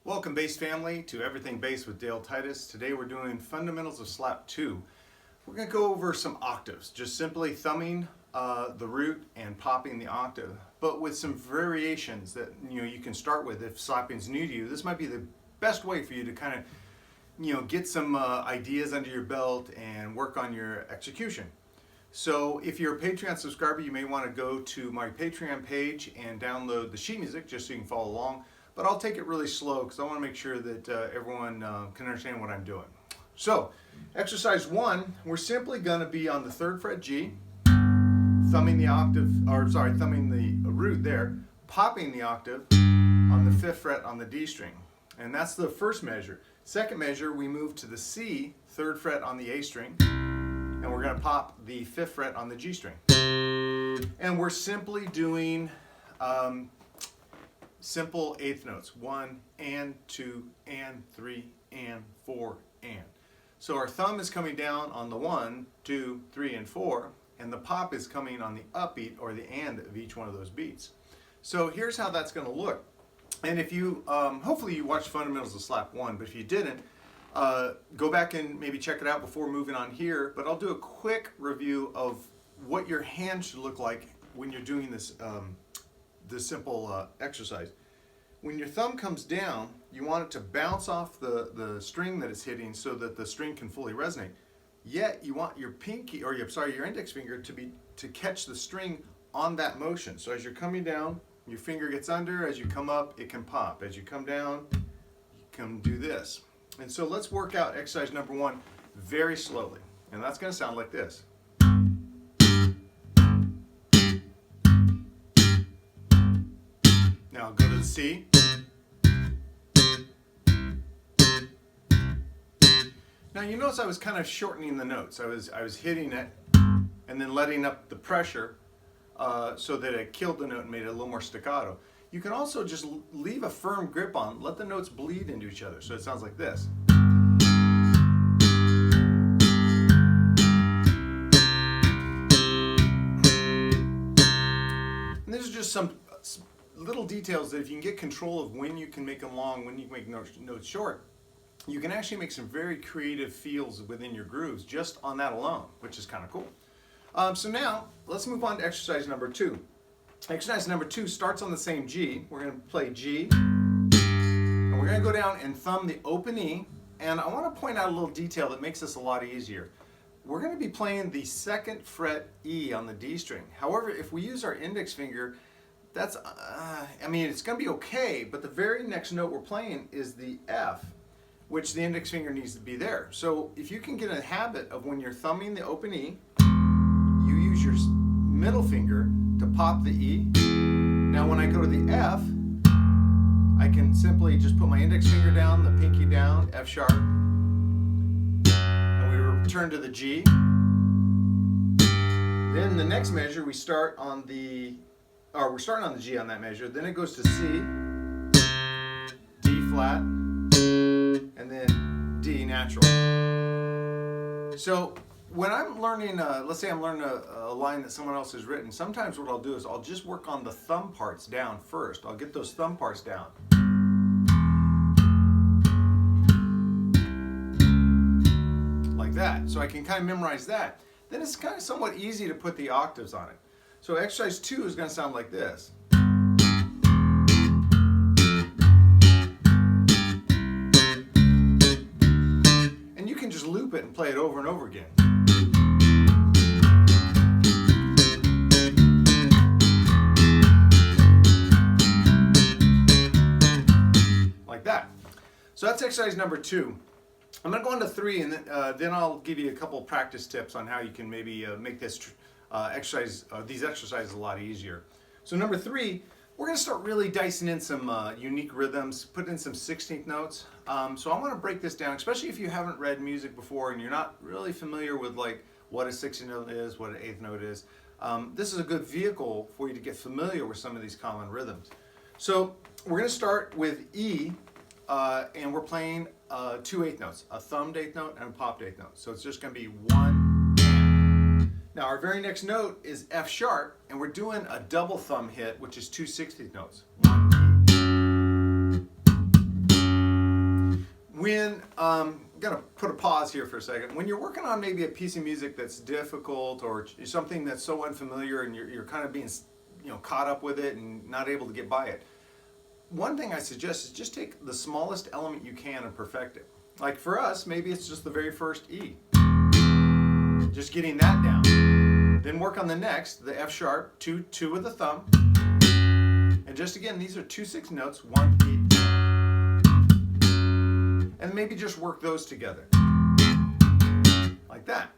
Welcome bass family to Everything Bass with Dale Titus. Today we're doing fundamentals of slap 2. We're going to go over some octaves, just simply thumbing the root and popping the octave, but with some variations that you can start with. If slapping's new to you, this might be the best way for you to kind of get some ideas under your belt and work on your execution. So if you're a Patreon subscriber, you may want to go to my Patreon page and download the sheet music just so you can follow along. But I'll take it really slow because I want to make sure that everyone can understand what I'm doing. So, exercise 1, we're simply going to be on the 3rd fret G, thumbing the root there, popping the octave on the 5th fret on the D string. And that's the first measure. Second measure, we move to the C, 3rd fret on the A string, and we're going to pop the 5th fret on the G string. And we're simply doing simple eighth notes, 1 and 2 and 3 and 4 and. So our thumb is coming down on the 1, 2, 3, and 4, and the pop is coming on the upbeat or the and of each one of those beats. So here's how that's going to look. And if you, hopefully you watched Fundamentals of Slap 1, but if you didn't, go back and maybe check it out before moving on here. But I'll do a quick review of what your hand should look like when you're doing this this simple exercise. When your thumb comes down, you want it to bounce off the string that it's hitting so that the string can fully resonate. Yet you want your pinky, or your index finger to catch the string on that motion. So as you're coming down, your finger gets under. As you come up, it can pop. As you come down, you can do this. And so let's work out exercise number 1 very slowly. And that's going to sound like this. Now go to the C. Now you notice I was kind of shortening the notes. I was hitting it and then letting up the pressure so that it killed the note and made it a little more staccato. You can also just leave a firm grip on, let the notes bleed into each other. So it sounds like this. And these are just some little details that if you can get control of when you can make them long, when you can make notes short, you can actually make some very creative feels within your grooves just on that alone, which is kind of cool. So now let's move on to exercise number 2. Exercise number 2 starts on the same G. We're going to play G, and we're going to go down and thumb the open E. And I want to point out a little detail that makes this a lot easier. We're going to be playing the 2nd fret E on the D string. However, if we use our index finger, that's, it's going to be okay, but the very next note we're playing is the F, which the index finger needs to be there. So if you can get a habit of when you're thumbing the open E, you use your middle finger to pop the E. Now when I go to the F, I can simply just put my index finger down, the pinky down, F sharp, and we return to the G. Then the next measure, we're starting on the G on that measure. Then it goes to C, D flat, and then D natural. So when I'm learning, let's say I'm learning a line that someone else has written, sometimes what I'll do is I'll just work on the thumb parts down first. I'll get those thumb parts down. Like that. So I can kind of memorize that. Then it's kind of somewhat easy to put the octaves on it. So exercise 2 is going to sound like this. And you can just loop it and play it over and over again. Like that. So that's exercise number 2. I'm going to go on to 3, and then I'll give you a couple of practice tips on how you can maybe make this these exercises a lot easier. So number 3, we're going to start really dicing in some unique rhythms, put in some 16th notes. So I want to break this down, especially if you haven't read music before and you're not really familiar with like what a 16th note is, what an 8th note is. This is a good vehicle for you to get familiar with some of these common rhythms. So we're going to start with E, and we're playing 2 8th notes, a thumbed 8th note and a popped 8th note. So it's just going to be 1. Now our very next note is F sharp, and we're doing a double thumb hit, which is 2 16th notes. 1 E. When I'm gonna put a pause here for a second. When you're working on maybe a piece of music that's difficult or something that's so unfamiliar, and you're kind of being caught up with it and not able to get by it, one thing I suggest is just take the smallest element you can and perfect it. Like for us, maybe it's just the very first E. Just getting that down. Then work on the next, the F sharp, two with the thumb. And just again, these are 2/6 notes, 1 E. And maybe just work those together. Like that.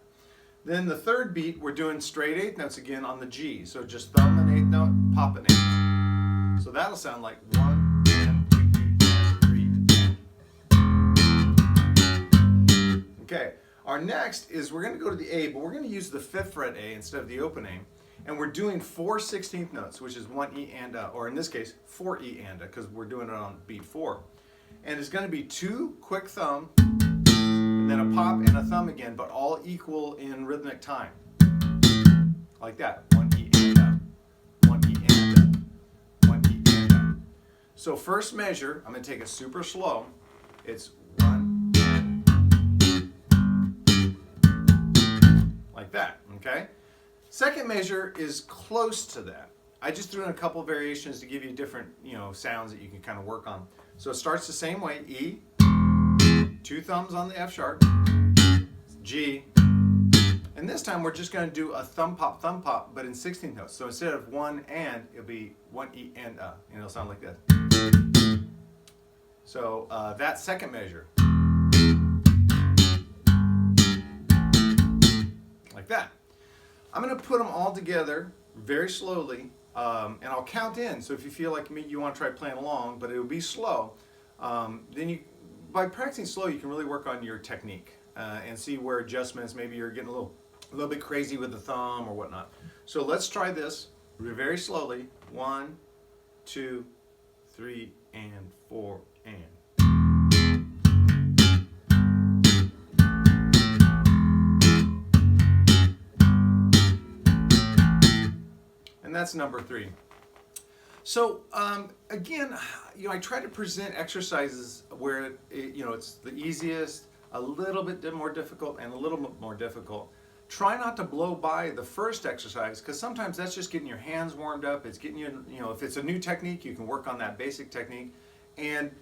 Then the third beat, we're doing straight 8th notes again on the G. So just thumb an 8th note, pop an 8th note. So that'll sound like 1 and 2 and 3. Okay, our next is we're going to go to the A, but we're going to use the 5th fret A instead of the open A. And we're doing 4 16th notes, which is 1 E and A, or in this case, 4 E and A, because we're doing it on beat 4. And it's going to be 2 quick thumb, and then a pop and a thumb again, but all equal in rhythmic time. Like that. 1 E and A, 1 E and A, 1 E and A. So first measure, I'm going to take it super slow. It's 1 like that, okay? Second measure is close to that. I just threw in a couple variations to give you different, sounds that you can kind of work on. So it starts the same way, E, 2 thumbs on the F sharp, G, and this time we're just going to do a thumb pop, but in 16th notes. So instead of 1 and, it'll be 1 E and A, and it'll sound like this. So that second measure. Like that. I'm going to put them all together very slowly, and I'll count in. So if you feel like me, you want to try playing along, but it will be slow. Then by practicing slow, you can really work on your technique and see where adjustments. Maybe you're getting a little bit crazy with the thumb or whatnot. So let's try this very slowly. 1, 2, 3, and 4, and. And that's number 3. So again, I try to present exercises where it's the easiest, a little bit more difficult, and a little bit more difficult. Try not to blow by the first exercise, because sometimes that's just getting your hands warmed up. It's getting you, if it's a new technique, you can work on that basic technique. And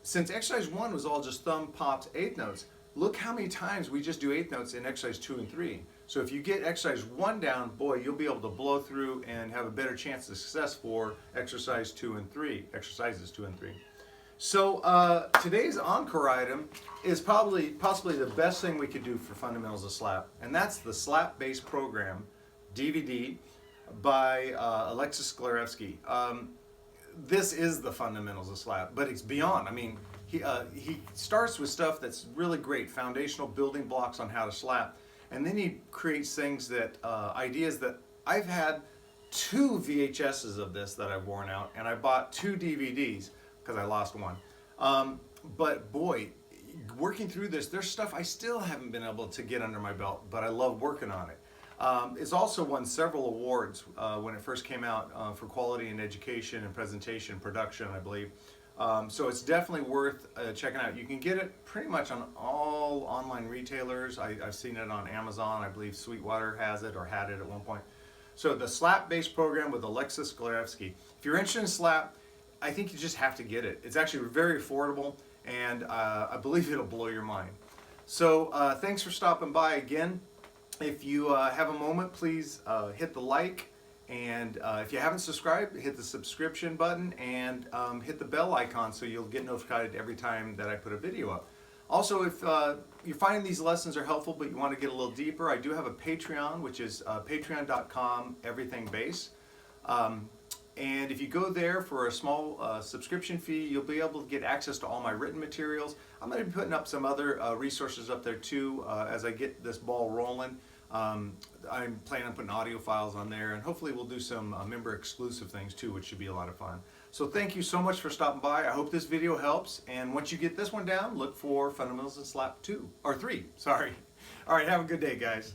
since exercise 1 was all just thumb pops 8th notes, look how many times we just do 8th notes in exercise 2 and 3. So if you get exercise 1 down, boy, you'll be able to blow through and have a better chance of success for exercises 2 and 3. So today's encore item is possibly the best thing we could do for fundamentals of slap, and that's the Slap Bass Program DVD by Alexis Sklarevsky. This is the fundamentals of slap, but it's beyond. I mean, he starts with stuff that's really great, foundational building blocks on how to slap. And then he creates things that, ideas that I've had 2 VHSs of this that I've worn out, and I bought 2 DVDs because I lost one. But boy, working through this, there's stuff I still haven't been able to get under my belt, but I love working on it. It's also won several awards when it first came out for quality in education and presentation production, I believe. So it's definitely worth checking out. You can get it pretty much on all online retailers. I've seen it on Amazon. I believe Sweetwater has it or had it at one point. So the Slap Bass Program with Alexis Sklarevsky. If you're interested in slap, I think you just have to get it. It's actually very affordable, and I believe it'll blow your mind. So thanks for stopping by again. If you have a moment, please hit the like. And if you haven't subscribed, hit the subscription button and hit the bell icon so you'll get notified every time that I put a video up. Also, if you're finding these lessons are helpful but you want to get a little deeper, I do have a Patreon, which is patreon.com/everythingbass. And if you go there for a small subscription fee, you'll be able to get access to all my written materials. I'm going to be putting up some other resources up there too as I get this ball rolling. I'm planning on putting audio files on there, and hopefully we'll do some member exclusive things too, which should be a lot of fun. So thank you so much for stopping by. I hope this video helps, and once you get this one down, look for Fundamentals in Slap 2, or 3, sorry. All right, have a good day, guys.